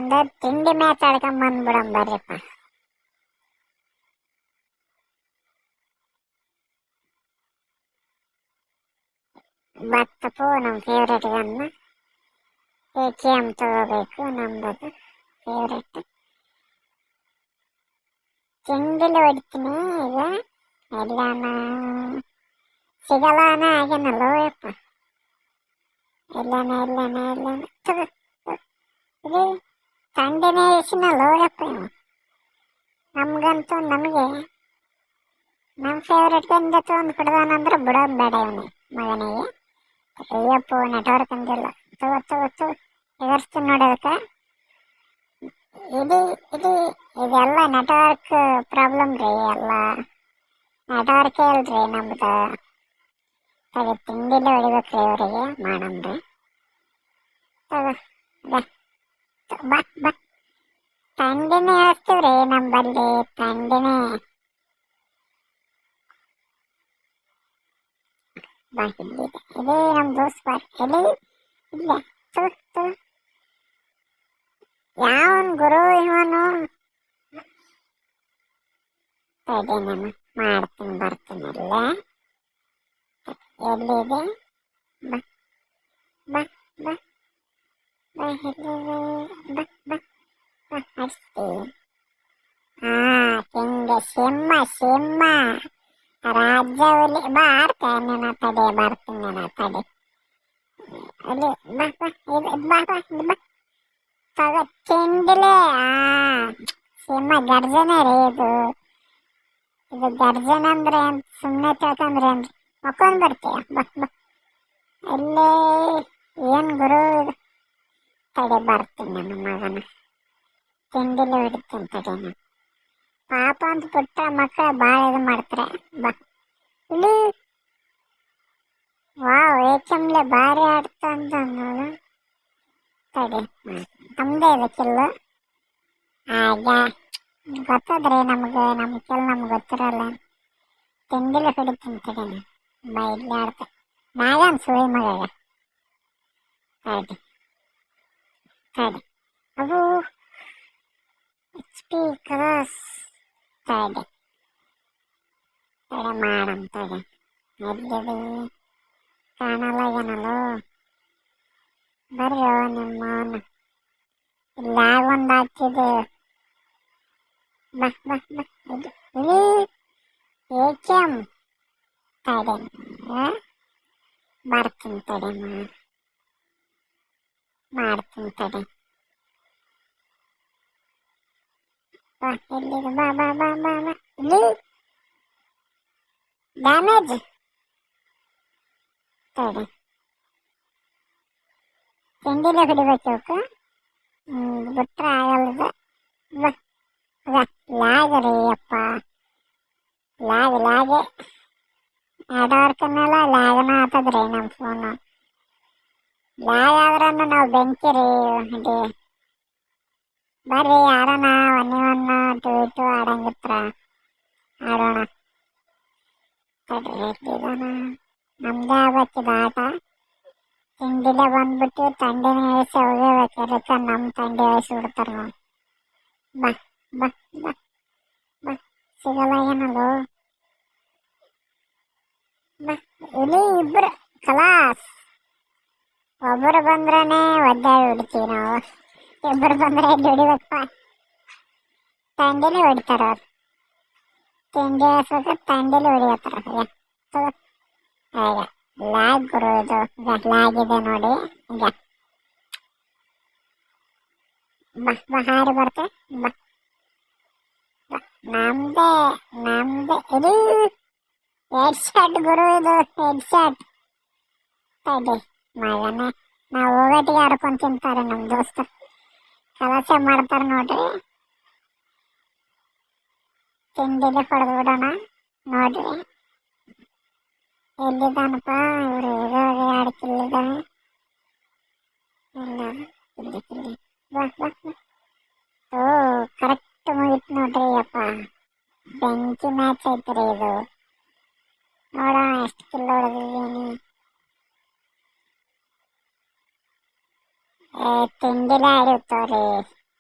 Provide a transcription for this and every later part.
ಒಂದು ತಿಂಡಿ ಮ್ಯಾಚ್ ಆಡ್ಕೊಂಡ್ ಬಂದ್ಬಿಡಮ್ ಬರ್ರಿಪ್ಪ. ಬತ್ತಪ್ಪು ನಮ್ಮ ಫೇವ್ರೇಟ್ ಗನ್ನ AKM ತಗೋಬೇಕು. ನಮ್ದು ಫೇವ್ರೇಟ್ ತಿಂಡಿಲಿ ಹೊಡಿತೀನಿ. ಈಗ ಎಲ್ಲಾನ ಸಿಗಲಾನ ಆಗ್ಯಾನಲ್ಲೋ ಯಪ್ಪ. ಎಲ್ಲಾನ ತಗೋ ಇದು ತಂಡಿನೇ ಇಸಿನಲ್ಲೋ ಯಪ್ಪ ಇವ. ನಮಗೆ ನಮ್ಮ ಫೇವ್ರೇಟ್ ಗಂಧ ತೊಗೊಂಡು ಹಿಡ್ದಾನಂದ್ರೆ ಬಿಡೋದು ಬೇಡ ಇವನಿಗೆ ಮಗನಿಗೆ. ಅಯ್ಯಪ್ಪ ನೆಟ್ವರ್ಕ್ ಅಂದಿಲ್ಲ. ತಗೋ ಎಗರ್ಸ್ತೀನಿ ನೋಡಿ ಅದಕ್ಕೆ. ಇದೆಲ್ಲ ನೆಟ್ವರ್ಕ್ ಪ್ರಾಬ್ಲಮ್ ರೀ. ಎಲ್ಲ ನೆಟ್ವರ್ಕೇ ಇಲ್ರಿ ನಮ್ದು. ತಗೋ ತಿಂಡಿಲೇ ಹೊಡಿಬೇಕ್ರಿ ಇವರಿಗೆ ಮಾಡಮ್ರಿ. ತಗೋ ಬಾ ತಂಡಿನೇ ಹೇಳ್ತೀವ್ರಿ ನಮ್ಮಲ್ಲಿ. ತಂಡಿನೇ ಬಾ ಇಲ್ಲಿದೆ. ಇದೇ ನಮ್ಮ ದೋಸ್ತ್ ಬಾರ್ ಎಲ್ಲಿ ಇಲ್ಲ. ತಗೋ ಯಾವನ್ ಗುರು ಇವನು. ತಡಿ ನಾನು ಮಾಡ್ತೀನಿ ಬರ್ತೀನಿ. ಅಲ್ಲೇ ಎಲ್ಲಿದೆ? ಬಾ ಬಾ ಬಾ ಬಾ ಎಲ್ಲಿದೆ? ಬಾ ಹಚ್ತೀನಿ. ಹಿಂಗೆ ಸಿಂಹ ರಾಜ್ಯದಲ್ಲಿ ಬಾ ಆಡ್ತೇನೆ ನಾ. ತಡೆ ಬರ್ತೀನಿ ನಾ. ತಡೆ ಅಲ್ಲಿ ಬಾ ತಗೋ ತಿಂಡಿಲೇ. ಸಿಂಹ ಗರ್ಜನೆ ರೀ ಇದು ಗರ್ಜನೆ ಅಂದ್ರೆ ಸುಮ್ಮನೆ ತಿಳ್ಕೊಂಡ್ರಿ ಏನ್ರಿ. ಮಕ್ಕೊಂಡ್ ಬರ್ತೀಯ ಬಾ ಅಲ್ಲೇ. ಏನ್ ಗುರು ತಡೆ ಬರ್ತೀನಿ ನನ್ನ ಮಗನ. ತಿಂಡಿಲೇ ಹೊಡಿತೀನಿ ತಡೆ ನಾನು. ಪಾಪ ಅಂತ ಪುಟ್ಟ ಮಕ್ಕಳು ಭಾಳ ಇದು ಮಾಡ್ತಾರೆ. ಬಾ ಇಲ್ಲಿ ವಾವ್ AKMಲೆ ಭಾರಿ ಆಡ್ತಾ ಅಂತ ನೋಡು. ತಡಿ ನಮ್ದೇ ಇದೆ ಕಿಲ್ಲು. ಆಗ ಗೊತ್ತದ್ರಿ ನಮ್ಗೆ. ನಮ್ಮ ಕಿಲ್ ನಮ್ಗೆ ಗೊತ್ತಿರಲ್ಲ. ತಿಂಡಿಲೇ ಹೊಡಿತೀನಿ ತಡಿ ನಾನು. ಬಾ ಇಲ್ಲಿ ಆಡ್ತೆ ನಾಗನ್ ಸುಳಿ ಮಗ. ತಡಿ ಅದು HP ಕ್ರಾಸ್. ತಡಿ ಮಾಡಮ್ ತಡಿ. ಎಲ್ಲಿದೆ ಕಾಣಲ್ಲ ಏನಲ್ಲೋ. ಬರ್ರಿ ನಿಮ್ಮವನು. ಲ್ಯಾಗ್ ಒಂದು ಹಾಕಿದೆ. ಬಾ ಇಲ್ಲಿ AKM. ತಡಿ ಬರ್ತೀನಿ ತಡಿ ಮಾಡ್ತೀನಿ ತಡಿ. ಬಾ ಎಲ್ಲಿದೆ? ಬಾ ಇಲ್ಲಿ ಡ್ಯಾಮೇಜ್. ತಡಿ ತಿಂಡಿಲೇ ಹೊಡಿಬೇಕು ಇವಕ್ಕೆ. ಬಿಟ್ರೆ ಆಗಲ್ಲದ. ಲ್ಯಾಗ್ ರೀ ಅಪ್ಪ. ಲ್ಯಾಗ್ ನೆಟ್ವರ್ಕ್ನೆಲ್ಲ ಲ್ಯಾಗ್ನ ಆಗ್ತದ್ರಿ ನಮ್ಮ ಫೋನು. ಲ್ಯಾಗ್ ಆದ್ರೂ ನಾವು ಬೆಂಕಿ ರೀ. ಬರ್ರಿ ಆಡೋಣ. 1v1 2v2 ಆಡಂಗಿತ್ರ ಆಡೋಣ. ತಡ್ರಿ ನಮ್ದೇ ಆಗ್ಬೇಕಿದ ಆಟ. ತಿಂಡಿಲೇ ಬಂದ್ಬಿಟ್ಟು ತಂಡಿನ ಇಳಿಸಿ ಹೋಗಬೇಕು. ಅದಕ್ಕೆ ನಮ್ಮ ತಂಡಿ ಇಳಿಸಿ ಬಿಡ್ತಾರೆ ನಾವು. ಬಾ ಸಿಗಲ್ಲ ಏನಲ್ಲೋ. ಬಾ ಇಲ್ಲಿ ಇಬ್ರು ಕಲಾಸ್. ಒಬ್ಬರು ಬಂದ್ರೇ ಒದ್ದಾಡಿ ಹೊಡಿತೀವಿ ನಾವು. ಇಬ್ಬರು ಬಂದ್ರೆ ಎಲ್ಲಿ ಹೊಡಿಬೇಕಪ್ಪ. ತಂಡಿಲೇ ಹೊಡಿತಾರ ಅವ್ರು. ತಿಂಡಿ ಹಾಸ್ಬೇಕು ತಂಡಿಲೇ ಹೊಡಿಯತ್ತಾರ. ಈಗ ಲ್ಯಾಗ್ ಗುರು ಇದು. ಲ್ಯಾಗ್ ಇದೆ ನೋಡಿ. ಈಗ ಬಾ ಹಾರಿ ಬರ್ತೆ. ಬಾ ನಮ್ದೇ ಇದು ಹೆಡ್ ಶಾಟ್ ಗುರು. ಇದು ಹೆಡ್ ಶಾಟ್. ತಡಿ ಮಗನೇ ನಾವು ಹೋಗೋಟಿಗೆ ಹರ್ಕೊಂಡು ತಿಂತಾರೆ ನಮ್ಮ ದೋಸ್ತರು. ಕೆಲಸ ಮಾಡ್ತಾರೆ ನೋಡ್ರಿ. ತಿಂಡಿಲೇ ಹೊಡೆದು ಬಿಡೋಣ ನೋಡ್ರಿ. ಎಲ್ಲಿದ್ದಾನಪ್ಪ ಇವರು? ಇರೋದೇ ಆಡ್ತಿಲ್ಲಿದ್ದಾನೆ. ಇಲ್ಲ ಇಲ್ಲಿ ಬಾ ಓ ಕರೆಕ್ಟ್ ಮುಗಿತು ನೋಡ್ರಿ ಅಪ್ಪ. ಬೆಂಕಿ ಮ್ಯಾಚ್ ಐತ್ರಿ ಇದು. ನೋಡೋಣ ಎಷ್ಟು ಕಿಲ್ ಹೊಡೆದಿದ್ದೀನಿ. ತಿಂಡಿಲೇ ಆಡಿರ್ತಾವ್ರಿ.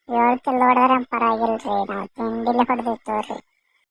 ಏಳು ಕಿಲ್ ಹೊಡೆದ್ರೆ ಪರವಾಗಿಲ್ರಿ ನಾವು ತಿಂಡಿಲಿ ಹೊಡೆದಿರ್ತೇವ್ರಿ.